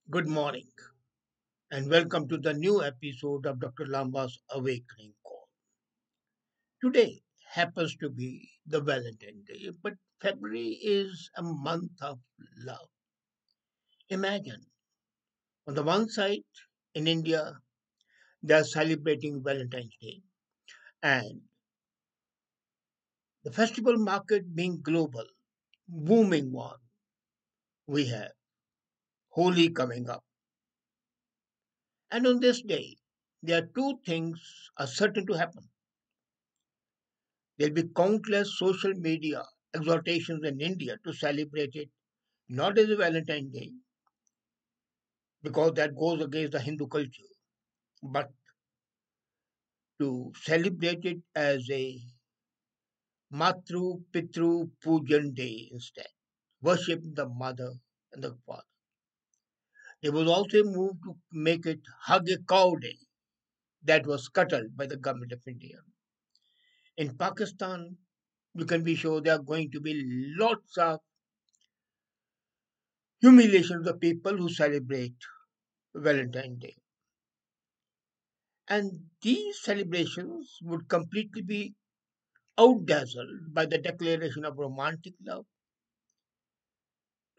Good morning and welcome to the new episode of Dr. Lamba's Awakening Call. Today happens to be the Valentine Day, but February is a month of love. Imagine, on the one side, in India, they are celebrating Valentine's Day, and the festival market being global, booming one, we have Holi coming up. And on this day, there are two things are certain to happen. There'll be countless social media exhortations in India to celebrate it not as a Valentine Day, because that goes against the Hindu culture, but to celebrate it as a Matru Pitru Pujan Day instead, worship the mother and the father. There was also a move to make it Hug a Cow Day that was scuttled by the government of India. In Pakistan, you can be sure there are going to be lots of humiliation of the people who celebrate Valentine's Day. And these celebrations would completely be outdazzled by the declaration of romantic love,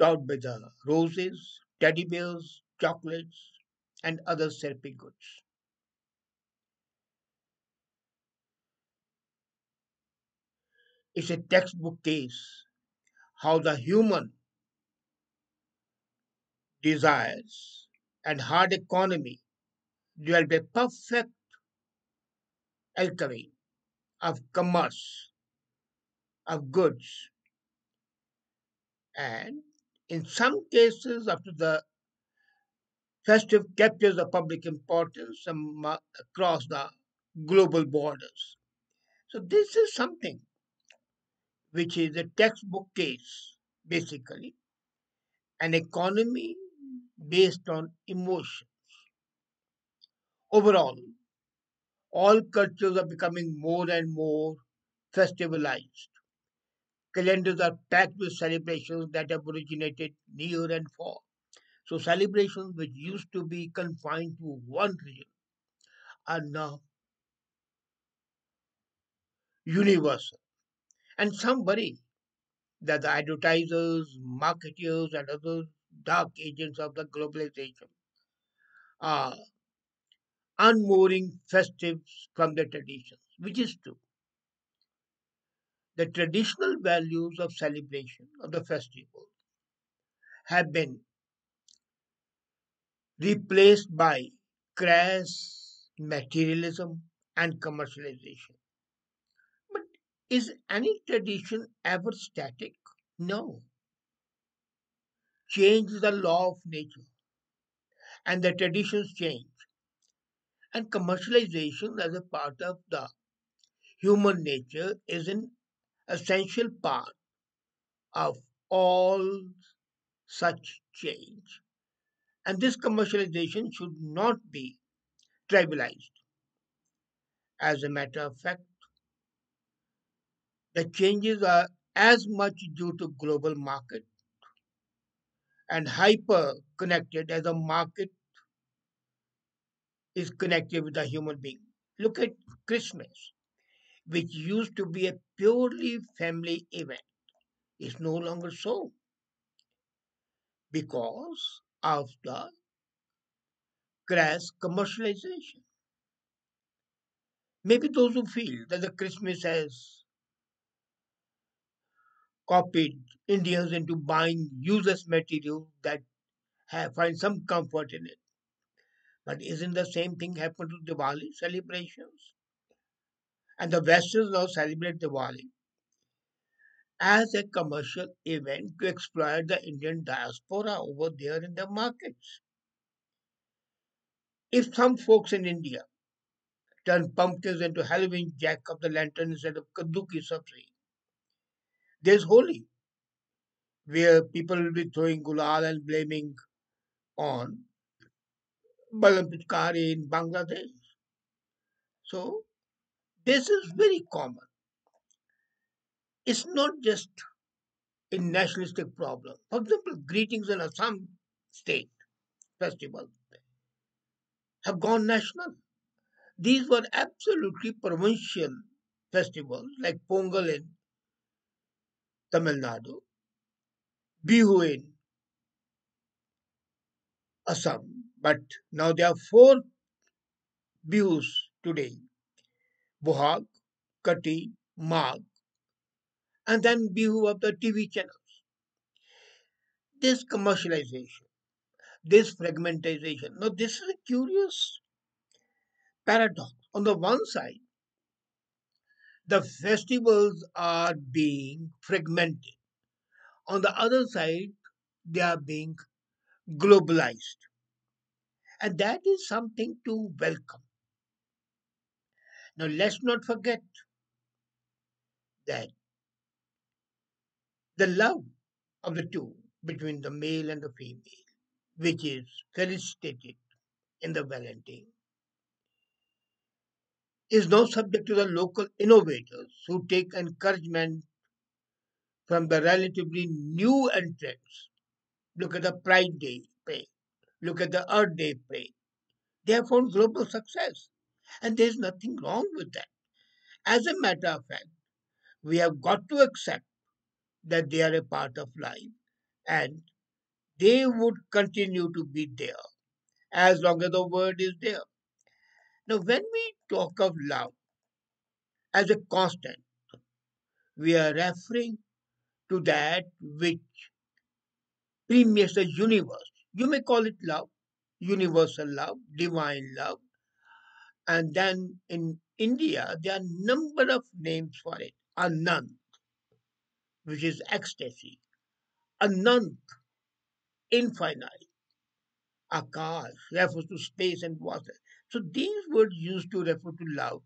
taught by the roses, teddy bears, chocolates, and other syrupy goods. It's a textbook case how the human desires and hard economy develop a perfect alchemy of commerce, of goods, and in some cases, after the festive captures the public importance across the global borders. So this is something which is a textbook case, basically, an economy based on emotion. Overall, all cultures are becoming more and more festivalized. Calendars are packed with celebrations that have originated near and far. So celebrations which used to be confined to one region are now universal. And some worry that the advertisers, marketeers, and other dark agents of the globalization are unmooring festives from the traditions, which is true. The traditional values of celebration of the festival have been replaced by crass materialism and commercialization. But is any tradition ever static? No. Change is the law of nature, and the traditions change. And commercialization as a part of the human nature is an essential part of all such change. And this commercialization should not be trivialized. As a matter of fact, the changes are as much due to global market and hyper connected as the market is connected with the human being. Look at Christmas, which used to be a purely family event. It's no longer so because of the crass commercialization. Maybe those who feel that the Christmas has copied Indians into buying useless material that find some comfort in it. But isn't the same thing happen to Diwali celebrations? And the Westerns now celebrate Diwali as a commercial event to exploit the Indian diaspora over there in the markets. If some folks in India turn pumpkins into Halloween jack of the lantern instead of kaddu ki sabzi, there's Holi, where people will be throwing gulal and blaming on Balam Pichkari in Bangladesh. So this is very common. It's not just a nationalistic problem. For example, greetings in Assam state, festivals have gone national. These were absolutely provincial festivals like Pongal in Tamil Nadu, Bihu in Assam, but now there are four Bihus today: Bohag, Kati, Magh, and then Bihu of the TV channels. This commercialization, this fragmentization. Now, this is a curious paradox. On the one side, the festivals are being fragmented. On the other side, they are being globalized. And that is something to welcome. Now, let's not forget that the love of the two between the male and the female, which is felicitated in the Valentine, is now subject to the local innovators who take encouragement from the relatively new entrants. Look at the Pride Day parade. Look at the Earth Day parade. They have found global success. And there's nothing wrong with that. As a matter of fact, we have got to accept that they are a part of life and they would continue to be there as long as the word is there. Now, when we talk of love as a constant, we are referring to that which permeates the universe. You may call it love, universal love, divine love, and then in India there are number of names for it. Anand, which is ecstasy, Anant, infinite, Akash refers to space and water. So these words used to refer to love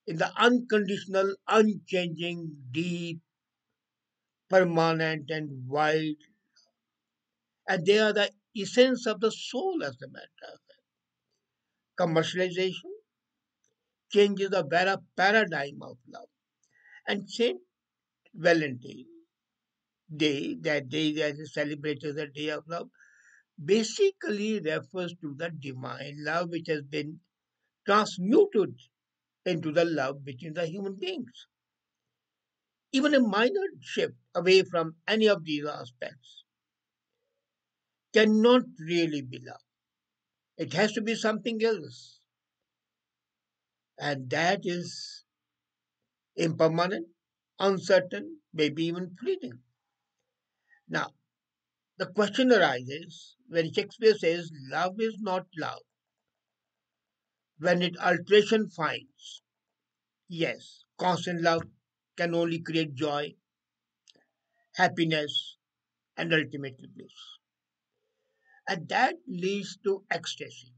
in the unconditional, unchanging, deep, permanent, and wild, and they are the essence of the soul as a matter of fact. Commercialization changes the very paradigm of love. And Saint Valentine Day, that day that is celebrated as the day of love, basically refers to the divine love which has been transmuted into the love between the human beings. Even a minor shift away from any of these aspects cannot really be love. It has to be something else. And that is impermanent, uncertain, maybe even fleeting. Now, the question arises when Shakespeare says love is not love, when it alteration finds. Yes, constant love can only create joy, happiness, and ultimately bliss. And that leads to ecstasy.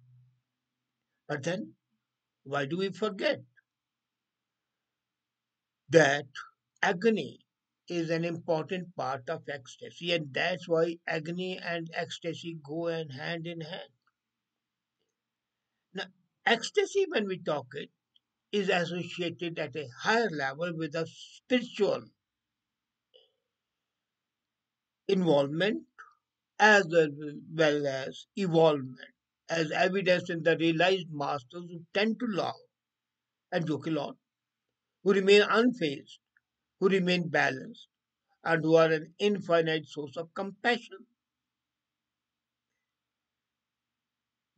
But then, why do we forget that agony is an important part of ecstasy? And that's why agony and ecstasy go hand in hand. Now, ecstasy, when we talk it, is associated at a higher level with a spiritual involvement as well as evolvement, as evidenced in the realized masters who tend to love and joke a lot, who remain unfazed, who remain balanced, and who are an infinite source of compassion.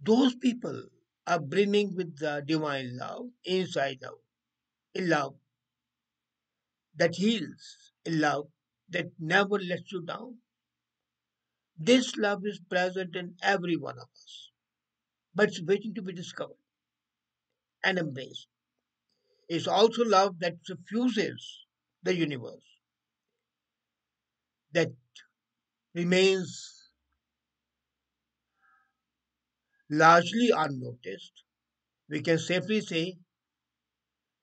Those people are brimming with the divine love inside out, a love that heals, a love that never lets you down. This love is present in every one of us, but it's waiting to be discovered and embraced. It's also love that suffuses the universe, that remains largely unnoticed. We can safely say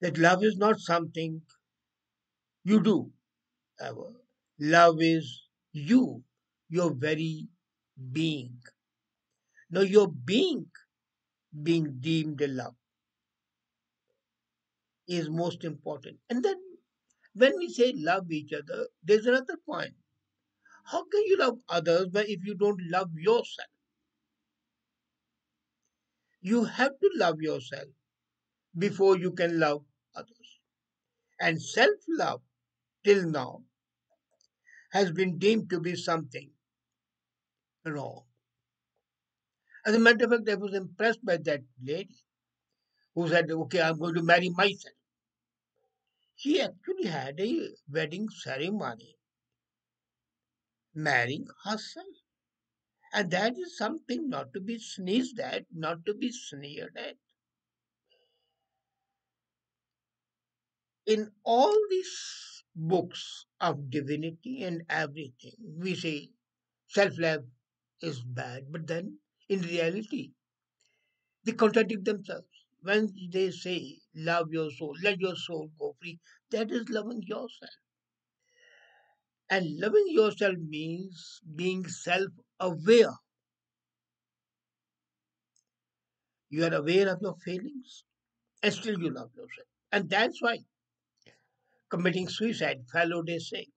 that love is not something you do ever. Love is you, your very being. Now, your being deemed a love is most important. And then when we say love each other, there's another point. How can you love others if you don't love yourself? You have to love yourself before you can love others. And self love, till now, has been deemed to be something wrong. As a matter of fact, I was impressed by that lady who said, "Okay, I'm going to marry myself." She actually had a wedding ceremony marrying herself. And that is something not to be sneezed at, not to be sneered at. In all these books of divinity and everything, we say self love is bad, but then in reality, they contradict themselves. When they say love your soul, let your soul go free, that is loving yourself. And loving yourself means being self aware. You are aware of your feelings and still you love yourself. And that's why committing suicide, fellow they say,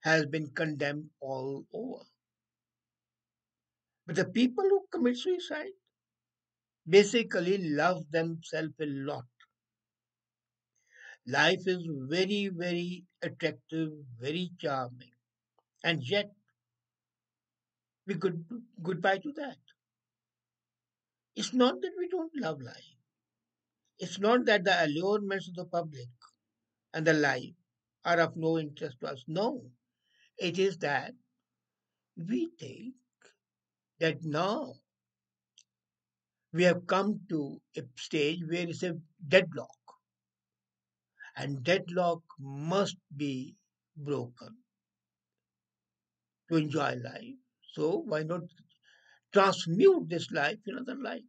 has been condemned all over. But the people who commit suicide basically love themselves a lot. Life is very, very attractive, very charming, and yet we could goodbye to that. It's not that we don't love life. It's not that the allurements of the public and the life are of no interest to us. No, it is that we think that now we have come to a stage where it's a deadlock, and deadlock must be broken to enjoy life. So why not transmute this life in another life?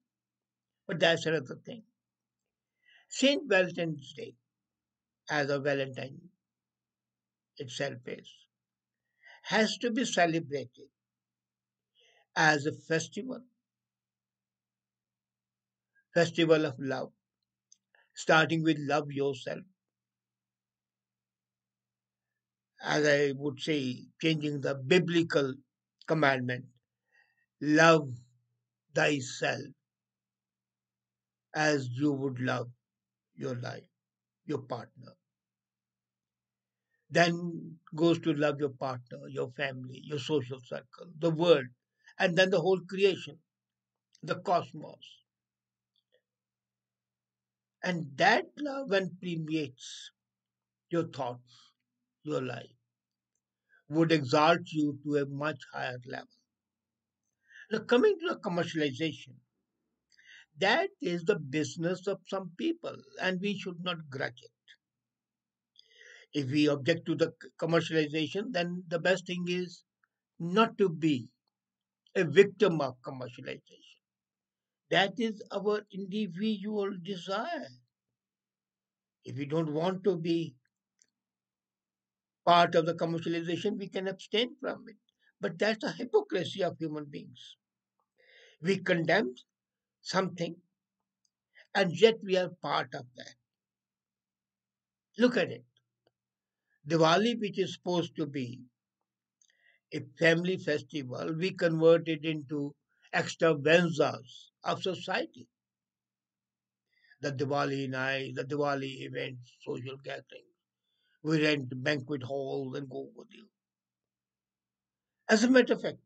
But that's another thing. Saint Valentine's Day, as a Valentine itself is, has to be celebrated as a festival of love, starting with love yourself, as I would say, changing the biblical commandment, love thyself as you would love your life, your partner. Then goes to love your partner, your family, your social circle, the world, and then the whole creation, the cosmos. And that love, when permeates your thoughts, your life, would exalt you to a much higher level. Now, coming to the commercialization, that is the business of some people, and we should not grudge it. If we object to the commercialization, then the best thing is not to be a victim of commercialization. That is our individual desire. If we don't want to be part of the commercialization, we can abstain from it. But that's the hypocrisy of human beings. We condemn something and yet we are part of that. Look at it. Diwali, which is supposed to be a family festival, we convert it into extravaganzas of society. The Diwali night, the Diwali events, social gatherings. We rent banquet halls and go with you. As a matter of fact,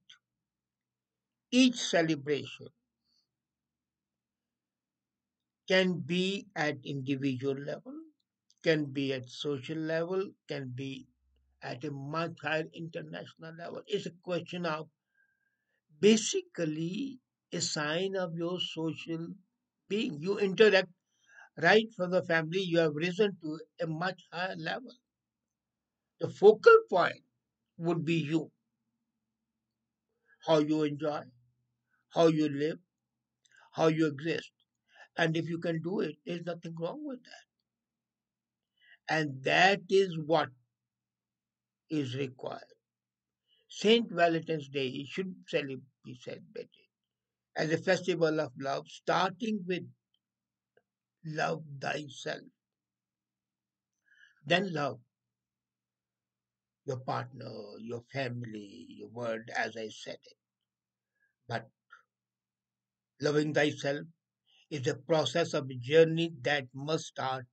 each celebration can be at individual level, can be at social level, can be at a much higher international level. It's a question of basically a sign of your social being. You interact right from the family, you have risen to a much higher level. The focal point would be you, how you enjoy, how you live, how you exist. And if you can do it, there's nothing wrong with that. And that is what is required. Saint Valentine's Day should be celebrated as a festival of love, starting with love thyself, then love your partner, your family, your world, as I said it. But Loving thyself is a process of a journey that must start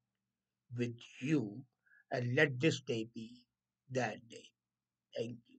with you, and let this day be that day. Thank you.